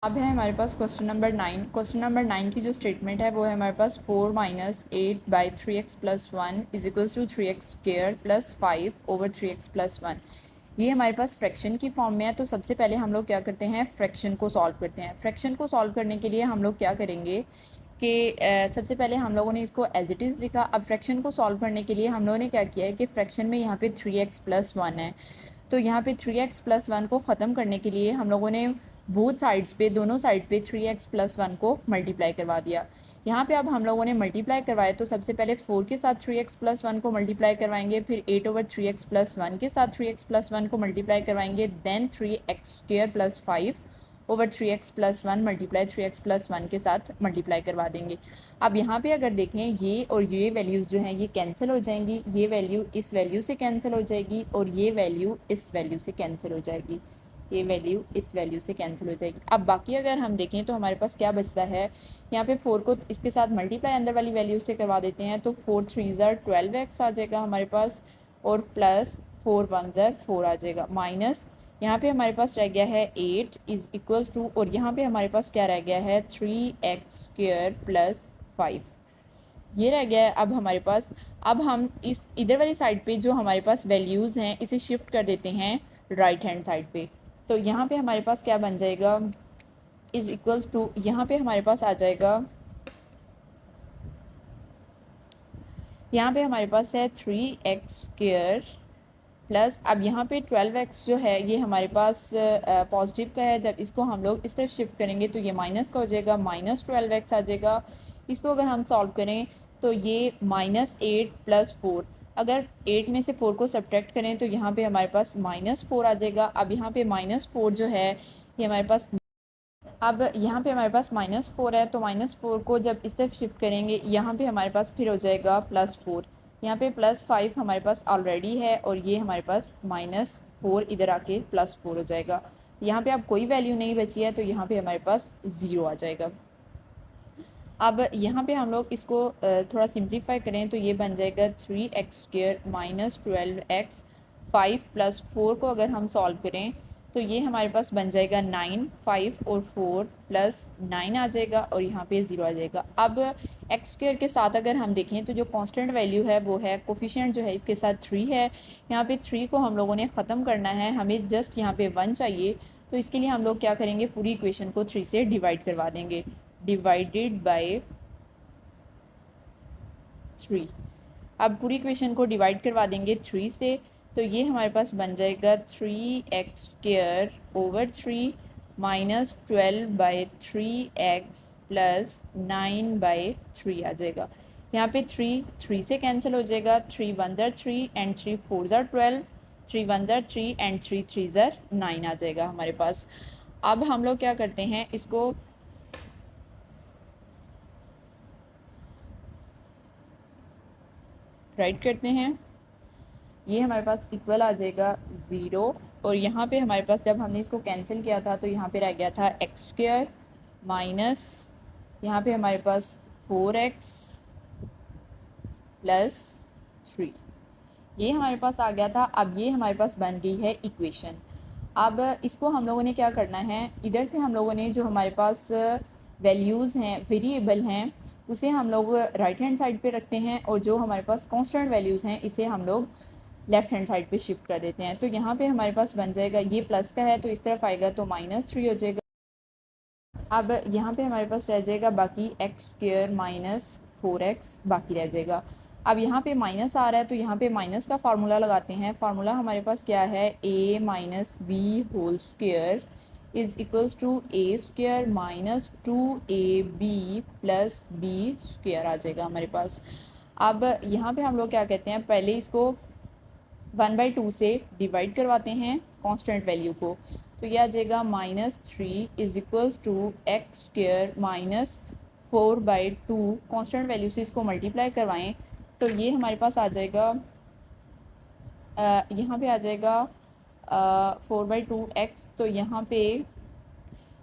अब है हमारे पास क्वेश्चन नंबर 9। क्वेश्चन नंबर 9 की जो स्टेटमेंट है वो है हमारे पास 4 minus 8/3x+1 is equals to 3x² plus 5/3x+1। ये हमारे पास फ्रैक्शन की फॉर्म में है। तो सबसे पहले हम लोग क्या करते हैं, फ्रैक्शन को सॉल्व करते हैं। फ्रैक्शन को सॉल्व करने के लिए हम लोग क्या करेंगे कि सबसे पहले हम लोगों ने इसको एज इट इज़ लिखा। अब फ्रैक्शन को सॉल्व करने के लिए हम लोगों ने क्या किया है कि फ्रैक्शन में यहाँ पे 3x+1 है, तो यहाँ पे 3x+1 को ख़त्म करने के लिए हम लोगों ने बोथ साइड्स पे, दोनों साइड पे 3x+1 को मल्टीप्लाई करवा दिया। यहाँ पे अब हम लोगों ने मल्टीप्लाई करवाया तो सबसे पहले 4 के साथ 3x+1 को मल्टीप्लाई करवाएंगे, फिर 8/3x+1 के साथ 3x+1 को मल्टीप्लाई करवाएंगे, then 3x² plus 5/3x+1 multiply 3x+1 के साथ मल्टीप्लाई करवा देंगे। अब यहाँ पे अगर देखें ये और ये वैल्यूज़ जो हैं ये कैंसिल हो जाएंगी, ये वैल्यू इस वैल्यू से कैंसिल हो जाएगी और ये वैल्यू इस वैल्यू से कैंसिल हो जाएगी, ये वैल्यू इस वैल्यू से कैंसिल हो जाएगी। अब बाकी अगर हम देखें तो हमारे पास क्या बचता है, यहाँ पे 4 को इसके साथ मल्टीप्लाई अंदर वाली वैल्यू से करवा देते हैं तो 4 3 12x आ जाएगा हमारे पास, और प्लस 4 1 4 आ जाएगा, माइनस यहाँ पे हमारे पास रह गया है 8 इज इक्वल्स टू, और यहाँ पे हमारे पास क्या रह गया है 3x² प्लस 5 ये रह गया है। अब हमारे पास, अब हम इस इधर वाली साइड पे जो हमारे पास वैल्यूज़ हैं इसे शिफ्ट कर देते हैं राइट हैंड साइड पे। तो यहाँ पे हमारे पास क्या बन जाएगा, इज इक्वल्स टू, यहाँ पे हमारे पास आ जाएगा, यहाँ पे हमारे पास है 3x² प्लस, अब यहाँ पे 12x जो है ये हमारे पास पॉजिटिव का है, जब इसको हम लोग इस तरफ शिफ्ट करेंगे तो ये माइनस का हो जाएगा, -12x आ जाएगा। इसको अगर हम सॉल्व करें तो ये -8 प्लस 4, अगर 8 में से 4 को सब्ट्रैक्ट करें तो यहाँ पे हमारे पास -4 आ जाएगा। अब यहाँ पे -4 जो है ये हमारे पास, अब यहाँ पे हमारे पास -4 है तो -4 को जब इस तरफ शिफ्ट करेंगे यहाँ पे हमारे पास फिर हो जाएगा +4, यहाँ पे +5 हमारे पास ऑलरेडी है और ये हमारे पास -4 इधर आके +4 हो जाएगा। यहाँ पे अब कोई वैल्यू नहीं बची है तो यहाँ पे हमारे पास 0 आ जाएगा। अब यहाँ पे हम लोग इसको थोड़ा सिंप्लीफाई करें तो ये बन जाएगा 3x² - 12x, 5 + 4 को अगर हम सॉल्व करें तो ये हमारे पास बन जाएगा 9, 5 और 4 प्लस 9 आ जाएगा और यहाँ पे 0 आ जाएगा। अब x² के साथ अगर हम देखें तो जो कांस्टेंट वैल्यू है वो है, कोफिशिएंट जो है इसके साथ 3 है, यहाँ पे 3 को हम लोगों ने ख़त्म करना है, हमें जस्ट यहाँ पे 1 चाहिए। तो इसके लिए हम लोग क्या करेंगे, पूरी इक्वेशन को 3 से डिवाइड करवा देंगे, डिवाइडेड बाय 3। अब पूरी इक्वेशन को डिवाइड करवा देंगे 3 से, तो ये हमारे पास बन जाएगा 3x² - 12/3x प्लस 9/3 आ जाएगा। यहाँ पे 3 3 से कैंसिल हो जाएगा, 3 1 3 एंड 3 4 12, 3 1 3 एंड 3 3 9 आ जाएगा हमारे पास। अब हम लोग क्या करते हैं, इसको राइट करते हैं, ये हमारे पास इक्वल आ जाएगा 0, और यहाँ पे हमारे पास जब हमने इसको कैंसिल किया था तो यहाँ पे रह गया था x² माइनस, यहाँ पे हमारे पास 4x प्लस 3 ये हमारे पास आ गया था। अब ये हमारे पास बन गई है इक्वेशन। अब इसको हम लोगों ने क्या करना है, इधर से हम लोगों ने जो हमारे पास वैल्यूज़ हैं, वेरिएबल हैं, उसे हम लोग राइट हैंड साइड पे रखते हैं और जो हमारे पास कांस्टेंट वैल्यूज़ हैं इसे हम लोग लेफ़्ट हैंड साइड पे शिफ्ट कर देते हैं। तो यहाँ पे हमारे पास बन जाएगा, ये प्लस का है तो इस तरफ आएगा तो -3 हो जाएगा। अब यहाँ पे हमारे पास रह जाएगा बाकी x² - 4x बाकी रह जाएगा। अब यहाँ पे माइनस आ रहा है तो यहाँ पे माइनस का फार्मूला लगाते हैं। फार्मूला हमारे पास क्या है, a - b² is equals to a² - 2ab plus b² आ जाएगा हमारे पास। अब यहाँ पे हम लोग क्या कहते हैं, पहले इसको 1/2 से डिवाइड करवाते हैं कांस्टेंट वैल्यू को, तो यह आ जाएगा -3 is equals to x² - 4/2, constant value से इसको मल्टीप्लाई करवाएं तो ये हमारे पास आ जाएगा, यहाँ पे आ जाएगा 4/2x, तो यहाँ पे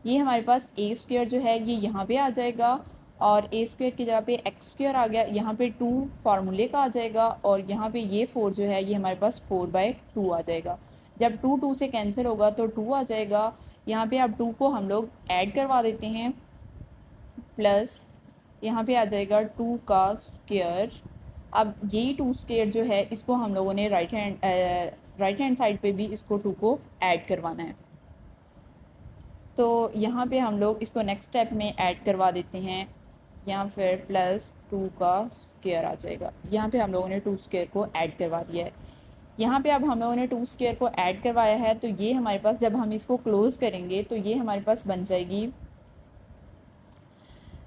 ये हमारे पास a² जो है ये यहाँ पे आ जाएगा और a² की जगह पे x² आ गया, यहाँ पे 2 फार्मूले का आ जाएगा और यहाँ पे ये 4 जो है ये हमारे पास 4/2 आ जाएगा। जब 2 2 से कैंसिल होगा तो 2 आ जाएगा, यहाँ पे अब 2 को हम लोग ऐड करवा देते हैं, प्लस यहाँ पे आ जाएगा 2 का स्क्वायर। अब यही 2 स्क्वायर जो है इसको हम लोगों ने राइट हैंड साइड पे भी इसको 2 को ऐड करवाना है। तो यहाँ पे हम लोग इसको नेक्स्ट स्टेप में ऐड करवा देते हैं, यहाँ फिर प्लस 2 का स्क्वायर आ जाएगा। यहाँ पे हम लोगों ने 2 स्क्वायर को ऐड करवा दिया है। यहाँ पे अब हम लोगों ने 2 स्क्वायर को ऐड करवाया है, तो ये हमारे पास जब हम इसको क्लोज़ करेंगे तो ये हमारे पास बन जाएगी,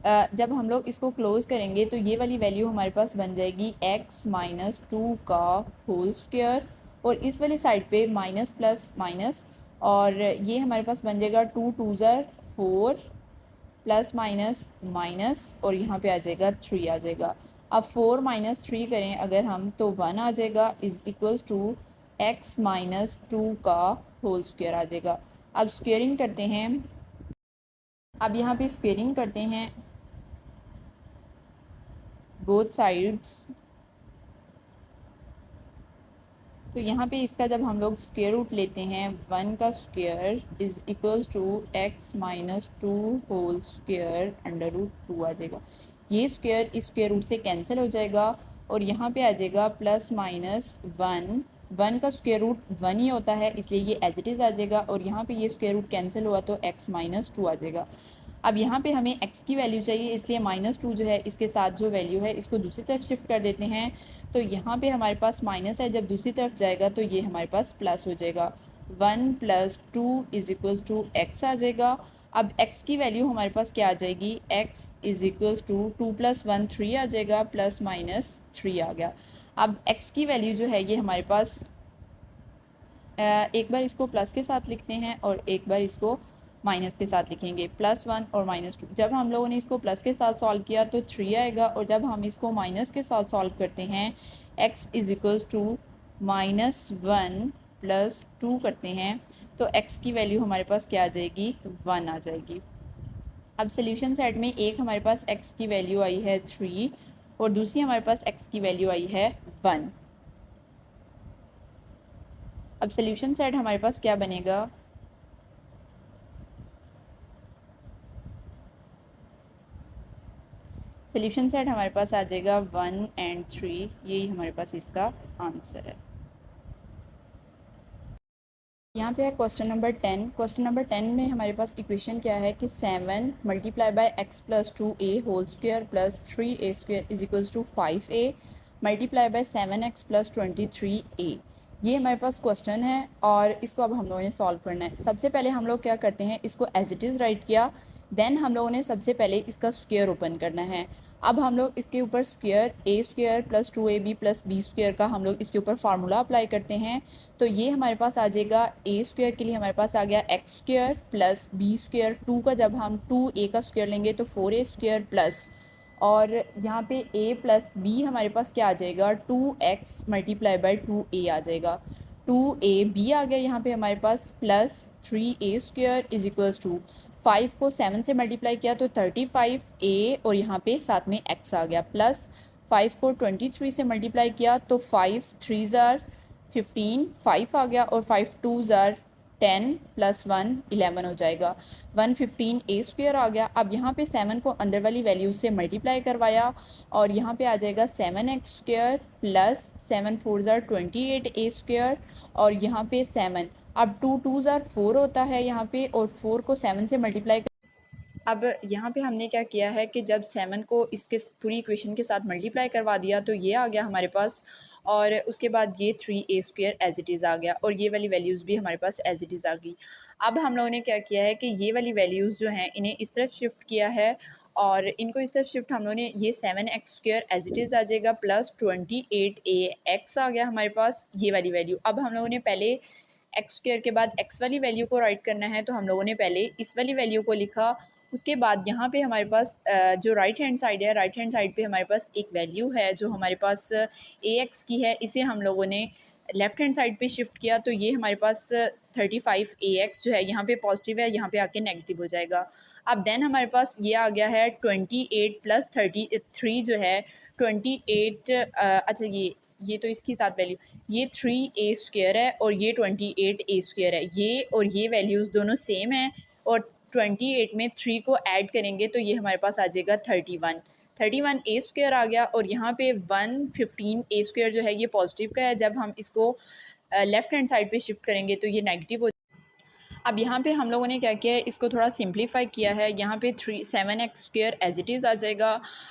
जब हम लोग इसको क्लोज़ करेंगे तो ये वाली वैल्यू हमारे पास बन जाएगी x माइनस 2 का होल स्क्वायर, और इस वाली साइड पे माइनस प्लस माइनस, और ये हमारे पास बन जाएगा 2 टू ज़र 4 प्लस माइनस माइनस, और यहाँ पे आ जाएगा 3 आ जाएगा। अब 4 माइनस 3 करें अगर हम तो 1 आ जाएगा, is equals to x minus 2 का होल स्क्वायर आ जाएगा। अब स्क्वेयरिंग करते हैं, अब यहाँ पे स्क्वेयरिंग करते हैं बोथ साइड्स। तो यहाँ पे इसका जब हम लोग स्क्वेयर रूट लेते हैं, 1 का square is equals to x minus 2 whole square under root 2 आ जाएगा। ये स्क्वेयर इस स्क्वेयर रूट से कैंसिल हो जाएगा, और यहाँ पे आ जाएगा प्लस माइनस 1 का स्क्वेयर रूट 1 ही होता है, इसलिए ये एज इट इज़ आ जाएगा, और यहाँ पे ये स्क्वेयर रूट कैंसिल हुआ तो x माइनस 2 आ जाएगा। अब यहाँ पे हमें x की वैल्यू चाहिए, इसलिए माइनस 2 जो है इसके साथ जो वैल्यू है इसको दूसरी तरफ शिफ्ट कर देते हैं। तो यहाँ पे हमारे पास माइनस है, जब दूसरी तरफ जाएगा तो ये हमारे पास प्लस हो जाएगा। 1 plus 2 is equals to x आ जाएगा। अब x की वैल्यू हमारे पास क्या आ जाएगी, x is equals to 2 plus 1 3 आ जाएगा, प्लस माइनस 3 आ गया। अब x की वैल्यू जो है ये हमारे पास, एक बार इसको प्लस के साथ लिखते हैं और एक बार इसको माइनस के साथ लिखेंगे, +1 और -2। जब हम लोगों ने इसको प्लस के साथ सॉल्व किया तो 3 आएगा, और जब हम इसको माइनस के साथ सॉल्व करते हैं, x is equals to -1 plus 2 करते हैं, तो x की वैल्यू हमारे पास क्या आ जाएगी, 1 आ जाएगी। अब सोल्यूशन सेट में एक हमारे पास x की वैल्यू आई है 3, और दूसरी हमारे पास x की वैल्यू आई है 1। अब सोल्यूशन सेट हमारे पास क्या बनेगा, सोल्यूशन सेट हमारे पास आ जाएगा 1 एंड 3, यही हमारे पास इसका आंसर है। यहाँ पे है क्वेश्चन नंबर 10। क्वेश्चन नंबर 10 में हमारे पास इक्वेशन क्या है कि 7 multiply by x plus 2a whole square plus 3a square is equals to 5a multiply by 7x plus 23a। ये हमारे पास क्वेश्चन है और इसको अब हम लोगों ने सॉल्व करना है। सबसे पहले हम लोग क्या करते हैं, इसको एज इट इज़ राइट किया, देन हम लोगों ने सबसे पहले इसका स्क्वायर ओपन करना है। अब हम लोग इसके ऊपर square a square plus 2ab plus b square का हम लोग इसके ऊपर फार्मूला अप्लाई करते हैं। तो ये हमारे पास आ जाएगा, a स्क्वायर के लिए हमारे पास आ गया x square plus b square, 2 का जब हम 2a का स्क्वायर लेंगे तो 4a स्क्वायर प्लस, और यहाँ पे a प्लस बी हमारे पास क्या आ जाएगा, 2x मल्टीप्लाई बाई 2a आ जाएगा। 2ab आ गया यहाँ पे हमारे पास, plus 3a square is equals to 5 को 7 से मल्टीप्लाई किया तो 35a, और यहाँ पे साथ में x आ गया, प्लस 5 को 23 से मल्टीप्लाई किया तो 5 3 ज़ार 15, 5 आ गया, और 5 2 ज़ार 10 प्लस 1 11 हो जाएगा, 115 a स्क्वायर आ गया। अब यहाँ पे 7 को अंदर वाली वैल्यू से मल्टीप्लाई करवाया, और यहाँ पे आ जाएगा 7x स्क्वायर प्लस 7 4 ज़ार 28 a स्क्वायर, और यहाँ पे 7, अब 2 2 ज़ार 4 होता है यहाँ पे, और 4 को 7 से मल्टीप्लाई। अब यहाँ पे हमने क्या किया है कि जब 7 को इसके पूरी इक्वेशन के साथ मल्टीप्लाई करवा दिया तो ये आ गया हमारे पास, और उसके बाद ये 3a square as it is आ गया, और ये वाली वैल्यूज़ भी हमारे पास एज इट इज़ आ गई। अब हम लोगों ने क्या किया है कि ये वाली वैल्यूज़ जो हैं इन्हें इस तरफ शिफ्ट किया है, और इनको इस तरफ शिफ्ट हम लोगों ने, ये 7x square as it is आ जाएगा, प्लस 28ax आ गया हमारे पास ये वाली वैल्यू। अब हम लोगों ने पहले एक्स स्क्वायर के बाद एक्स वाली वैल्यू को राइट करना है, तो हम लोगों ने पहले इस वाली वैल्यू को लिखा, उसके बाद यहाँ पे हमारे पास जो राइट हैंड साइड है, राइट हैंड साइड पे हमारे पास एक वैल्यू है जो हमारे पास ax की है, इसे हम लोगों ने लेफ़्ट हैंड साइड पे शिफ्ट किया, तो ये हमारे पास 35ax जो है यहाँ पे पॉजिटिव है, यहाँ पे आके नेगेटिव हो जाएगा। अब देन हमारे पास ये आ गया है 28 प्लस 33 जो है 28, अच्छा ये ये तो इसकी साथ वैल्यू, ये 3a² है और ये 28a² है, ये और ये वैल्यूज़ दोनों सेम हैं और 28 में 3 को ऐड करेंगे तो ये हमारे पास आ जाएगा 31a² आ गया। और यहाँ पे 115a² जो है ये पॉजिटिव का है, जब हम इसको लेफ़्ट हैंड साइड पे शिफ्ट करेंगे तो ये नेगेटिव हो। अब यहाँ पे हम लोगों ने क्या किया है, इसको थोड़ा सिंप्लीफाई किया है। यहाँ पे 7x² एज इट इज़ आ जाएगा।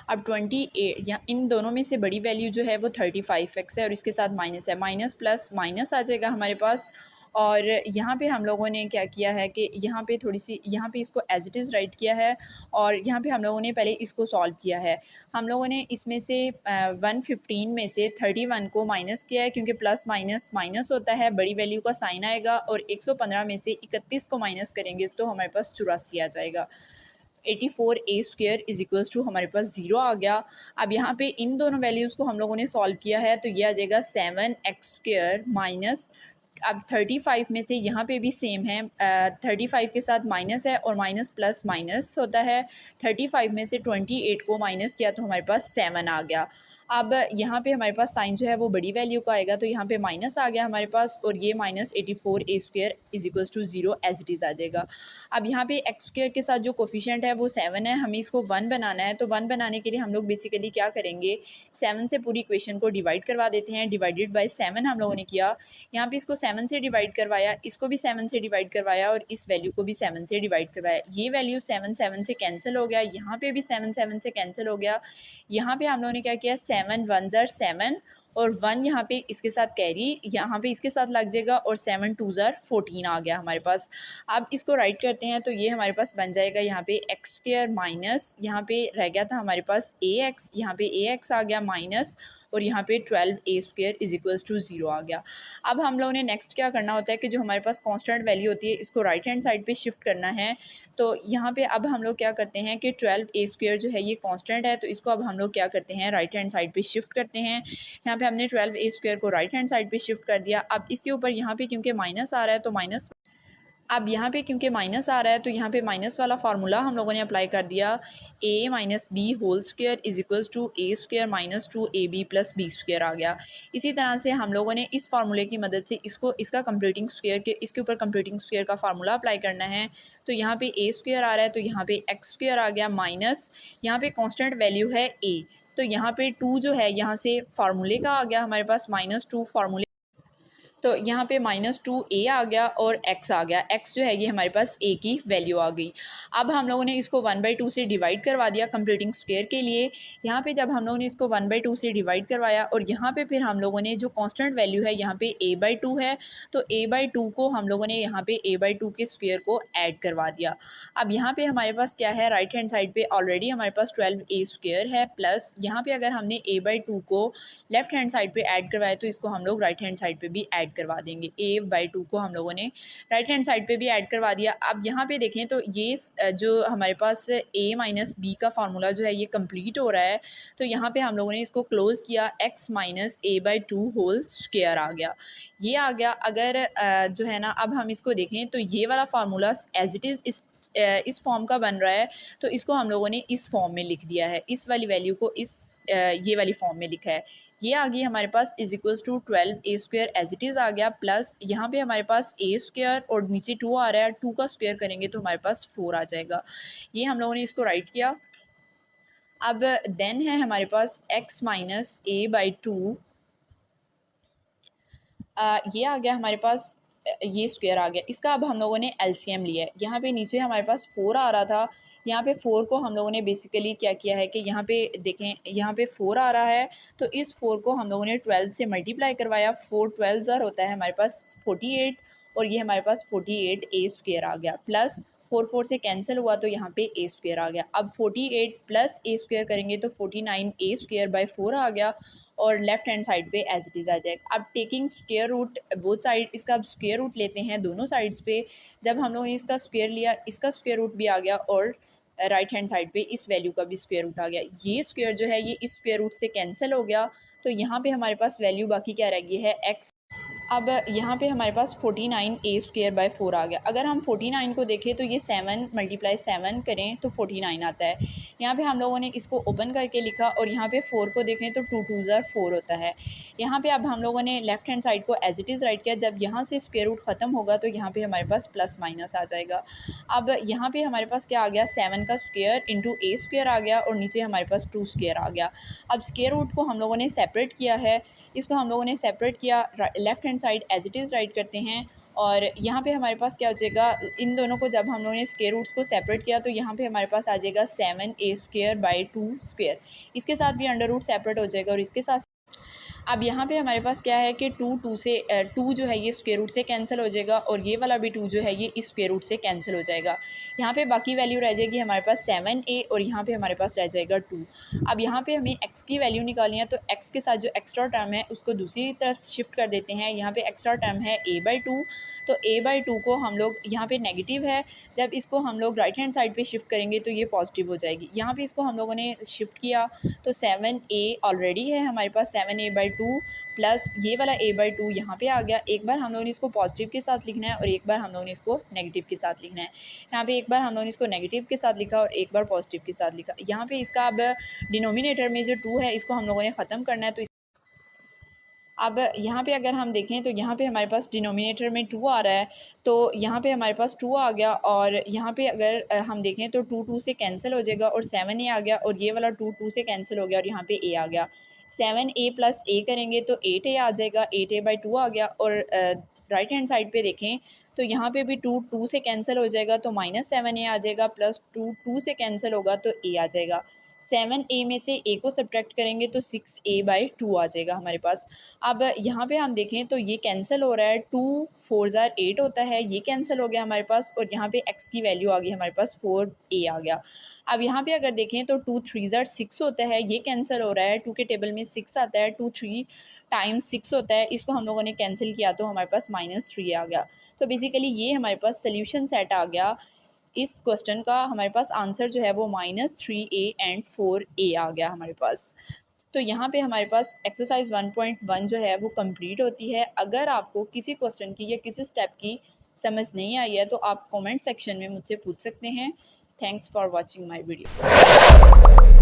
अब 28, यहाँ इन दोनों में से बड़ी वैल्यू जो है वो 35x है और इसके साथ माइनस है, माइनस प्लस माइनस आ जाएगा हमारे पास। और यहाँ पे हम लोगों ने क्या किया है कि यहाँ पे थोड़ी सी, यहाँ पे इसको एज इट इज़ राइट किया है और यहाँ पे हम लोगों ने पहले इसको सॉल्व किया है। हम लोगों ने इसमें से 115 में से 31 को माइनस किया है, क्योंकि प्लस माइनस माइनस होता है, बड़ी वैल्यू का साइन आएगा। और 115 में से 31 को माइनस करेंगे तो हमारे पास 84 आ जाएगा। 84a² इज इक्वल्स टू हमारे पास 0 आ गया। अब यहाँ पे इन दोनों वैल्यूज़ को हम लोगों ने सॉल्व किया है तो ये आ जाएगा 7x² माइनस, अब 35 में से यहाँ पे भी सेम है, 35 के साथ माइनस है और माइनस प्लस माइनस होता है। 35 में से 28 को माइनस किया तो हमारे पास 7 आ गया। अब यहाँ पे हमारे पास साइन जो है वो बड़ी वैल्यू का आएगा तो यहाँ पे माइनस आ गया हमारे पास और ये minus 84a² is equals to 0 as it is आ जाएगा। अब यहाँ पे x² के साथ जो कोफिशिएंट है वो 7 है, हमें इसको 1 बनाना है। तो 1 बनाने के लिए हम लोग बेसिकली क्या करेंगे, 7 से पूरी इक्वेशन को डिवाइड करवा देते हैं। डिवाइडेड बाय 7 हम लोगों ने किया, यहाँ पे इसको 7 से डिवाइड करवाया, इसको भी 7 से डिवाइड करवाया और इस वैल्यू को भी 7 से डिवाइड करवाया। ये वैल्यू 7 7 से कैंसिल हो गया, यहाँ पे भी 7 7 से कैंसिल हो गया। यहाँ पे हम लोगों ने क्या किया, 7 1 ज़र 7 और 1 यहाँ पे इसके साथ कैरी, यहाँ पे इसके साथ लग जाएगा और 7 2 ज़र 14 आ गया हमारे पास। अब इसको राइट करते हैं तो ये हमारे पास बन जाएगा यहाँ पे x² माइनस, यहाँ पे रह गया था हमारे पास ax, यहाँ पे ax आ गया माइनस और यहाँ पे 12a² इज इक्वल्स टू 0 आ गया। अब हम लोगों ने नेक्स्ट क्या करना होता है कि जो हमारे पास कांस्टेंट वैल्यू होती है इसको राइट हैंड साइड पे शिफ्ट करना है। तो यहाँ पे अब हम लोग क्या करते हैं कि 12a² जो है ये कांस्टेंट है, तो इसको अब हम लोग क्या करते हैं, राइट हैंड साइड पे शिफ्ट करते हैं। यहाँ पे हमने 12a² को राइट हैंड साइड पे शिफ्ट कर दिया। अब इसके ऊपर यहाँ पे क्योंकि माइनस आ रहा है तो माइनस, अब यहाँ पे क्योंकि माइनस आ रहा है तो यहाँ पे माइनस वाला फार्मूला हम लोगों ने अप्लाई कर दिया, a minus b whole square is equals to a² minus 2ab plus b² आ गया। इसी तरह से हम लोगों ने इस फार्मूले की मदद से इसको, इसका कंप्यूटिंग स्क्वायर के, इसके ऊपर कंप्यूटिंग स्क्वायर का फार्मूला अप्लाई करना है। तो यहाँ पे a² आ रहा है तो यहाँ पे x² आ गया माइनस, यहाँ पे कॉन्स्टेंट वैल्यू है a, तो यहाँ पे 2 जो है यहाँ से फार्मूले का आ गया हमारे पास -2 फार्मूले, तो यहाँ पे -2a आ गया और x आ गया। x जो है ये हमारे पास a की वैल्यू आ गई। अब हम लोगों ने इसको 1/2 से डिवाइड करवा दिया कंप्यूटिंग स्क्वायर के लिए। यहाँ पे जब हम लोगों ने इसको 1/2 से डिवाइड करवाया और यहाँ पे फिर हम लोगों ने जो कांस्टेंट वैल्यू है यहाँ पे a/2 है, तो a/2 को हम लोगों ने यहाँ पे a/2 के स्क्वायर को ऐड करवा दिया। अब यहाँ पे हमारे पास क्या है, राइट हैंड साइड पे ऑलरेडी हमारे पास 12a² है, प्लस यहाँ पे अगर हमने a/2 को लेफ्ट हैंड साइड पे ऐड करवाया तो इसको हम लोग राइट हैंड साइड पे भी ऐड करवा देंगे। a/2 को हम लोगों ने राइट हैंड साइड पे भी ऐड करवा दिया। अब यहाँ पे देखें तो ये जो हमारे पास a माइनस बी का फार्मूला जो है ये कंप्लीट हो रहा है, तो यहाँ पे हम लोगों ने इसको क्लोज किया, x minus a/2 whole square आ गया, ये आ गया। अगर जो है ना, अब हम इसको देखें तो ये वाला फार्मूला एज इट इज़ इस फॉर्म का बन रहा है, तो इसको हम लोगों ने इस फॉर्म में लिख दिया है, इस वाली वैल्यू को इस ये वाली फॉर्म में लिखा है। ये आ गई हमारे पास is equals to 12a² as it is आ गया, प्लस यहाँ पे हमारे पास a² और नीचे 2 आ रहा है, 2 का स्क्वायर करेंगे तो हमारे पास 4 आ जाएगा। ये हम लोगों ने इसको राइट किया। अब देन है हमारे पास x माइनस a/2, ये आ गया हमारे पास, ये स्क्वायर आ गया। इसका अब हम लोगों ने एलसीएम लिया है। यहाँ पे नीचे हमारे पास 4 आ रहा था, यहाँ पे 4 को हम लोगों ने बेसिकली क्या किया है कि यहाँ पे देखें, यहाँ पे 4 आ रहा है तो इस 4 को हम लोगों ने 12 से मल्टीप्लाई करवाया। 4 12 ज़र होता है हमारे पास 48 और ये हमारे पास 48a² आ गया, प्लस 4 4 से कैंसिल हुआ तो यहाँ पे a² आ गया। अब 48 प्लस a² करेंगे तो 49a²/4 आ गया और लेफ्ट हैंड साइड पे एज इट इज़ आ जाएगा। अब taking square root both side, इसका अब स्क्वायर रूट लेते हैं दोनों साइड्स पे। जब हम लोगों ने इसका स्क्वायर लिया, इसका स्क्वायर रूट भी आ गया और राइट हैंड साइड पे इस वैल्यू का भी स्क्वायर रूट आ गया। ये स्क्वायर जो है ये इस स्क्वायर रूट से कैंसिल हो गया, तो यहाँ पे हमारे पास वैल्यू बाकी क्या रह गई है, x। अब यहाँ पे हमारे पास 49a² / 4 आ गया। अगर हम 49 को देखें तो ये 7 × 7 करें तो 49 आता है। यहाँ पे हम लोगों ने इसको ओपन करके लिखा और यहाँ पे 4 को देखें तो 2 2 ज़ार 4 होता है। यहाँ पे अब हम लोगों ने लेफ़्ट हैंड साइड को एज़ इट इज़ राइट किया। जब यहाँ से स्क्वायर रूट ख़त्म होगा तो यहाँ पे हमारे पास प्लस माइनस आ जाएगा। अब यहाँ पे हमारे पास क्या आ गया, 7 का स्क्वायर इंटू a² आ गया और नीचे हमारे पास 2² आ गया। अब स्क्वायर रूट को हम लोगों ने सेपरेट किया है, इसको हम लोगों ने सेपरेट किया, left hand side as it is right करते हैं और यहाँ पे हमारे पास क्या हो जाएगा, इन दोनों को जब हम लोगों ने स्क्वायर रूट्स को सेपरेट किया तो यहाँ पे हमारे पास आ जाएगा 7a² / 2²। इसके साथ भी अंडर रूट सेपरेट हो जाएगा और इसके साथ अब यहाँ पे हमारे पास क्या है कि 2 से 2 जो है ये स्क्वायर रूट से कैंसिल हो जाएगा और ये वाला भी 2 जो है ये इस स्क्वायर रूट से कैंसिल हो जाएगा। यहाँ पे बाकी वैल्यू रह जाएगी हमारे पास 7a और यहाँ पे हमारे पास रह जाएगा 2। अब यहाँ पे हमें x की वैल्यू निकालनी है तो x के साथ जो एक्स्ट्रा टर्म है उसको दूसरी तरफ शिफ्ट कर देते हैं। यहाँ पे एक्स्ट्रा टर्म है a/2, तो a/2 को हम लोग यहाँ पे नेगेटिव है, जब इसको हम लोग राइट हैंड साइड पे शिफ्ट करेंगे तो ये पॉजिटिव हो जाएगी। यहाँ पे इसको हम लोगों ने शिफ्ट किया तो 7a ऑलरेडी है हमारे पास, 7a/2 प्लस ये वाला a/2 यहाँ पे आ गया। एक बार हम लोगों ने इसको पॉजिटिव के साथ लिखना है और एक बार हम लोगों ने इसको नेगेटिव के साथ लिखना है। यहाँ पे एक बार हम लोगों ने इसको नेगेटिव के साथ लिखा और एक बार पॉजिटिव के साथ लिखा। यहाँ पे इसका अब डिनोमिनेटर में जो 2 है इसको हम लोगों ने ख़त्म करना है। तो अब यहाँ पे अगर हम देखें तो यहाँ पे हमारे पास डिनोमिनेटर में 2 आ रहा है, तो यहाँ पे हमारे पास 2 आ गया और यहाँ पे अगर हम देखें तो 2 2 से कैंसिल हो जाएगा और 7a आ गया और ये वाला 2 2 से कैंसिल हो गया और यहाँ पे a आ गया। 7a + a करेंगे तो 8a आ जाएगा, 8a/2 आ गया और राइट हैंड साइड पे देखें तो यहाँ पे भी 2 2 से कैंसिल हो जाएगा तो -7a आ जाएगा, प्लस 2 2 से कैंसिल होगा तो a आ जाएगा। 7a में से a को सब्ट्रैक्ट करेंगे तो 6a/2 आ जाएगा हमारे पास। अब यहाँ पे हम देखें तो ये कैंसिल हो रहा है, 2 4 ज़ार 8 होता है, ये कैंसिल हो गया हमारे पास और यहाँ पे x की वैल्यू आ गई हमारे पास 4a आ गया। अब यहाँ पे अगर देखें तो 2 3 ज़ार 6 होता है, ये कैंसिल हो रहा है, 2 के टेबल में 6 आता है, 2 3 टाइम्स 6 होता है, इसको हम लोगों ने कैंसिल किया तो हमारे पास -3 आ गया। तो बेसिकली ये हमारे पास सोल्यूशन सेट आ गया। इस क्वेश्चन का हमारे पास आंसर जो है वो -3a एंड 4a आ गया हमारे पास। तो यहाँ पे हमारे पास एक्सरसाइज 1.1 जो है वो कंप्लीट होती है। अगर आपको किसी क्वेश्चन की या किसी स्टेप की समझ नहीं आई है तो आप कमेंट सेक्शन में मुझसे पूछ सकते हैं। Thanks for watching my video.